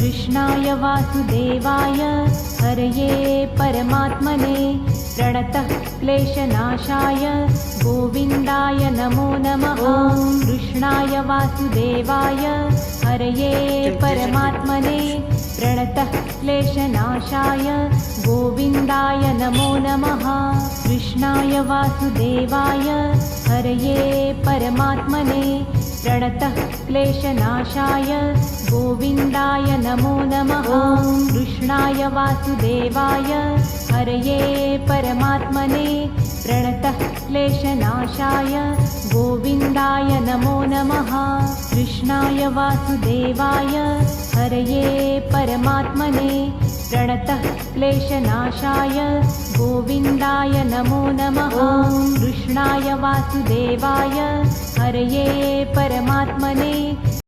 कृष्णाय वासुदेवाय हरये परमात्मने प्रणतः क्लेशनाशाय गोविन्दाय नमो नमः। ॐ कृष्णाय वासुदेवाय हरये परमात्मने प्रणतः क्लेशनाशाय गोविन्दाय नमो नमः। कृष्णाय वासुदेवाय हरये परमात्मने प्रणतः क्लेशनाशाय गोविन्दाय नमो नमः। ॐ कृष्णाय वासुदेवाय हरये परमात्मने प्रणतः क्लेशनाशाय गोविन्दाय नमो नमः। कृष्णाय वासुदेवाय हरये परमात्मने प्रणतः क्लेशनाशाय गोविन्दाय नमो नमः। ॐ कृष्णाय वासुदेवाय हरये परमात्मने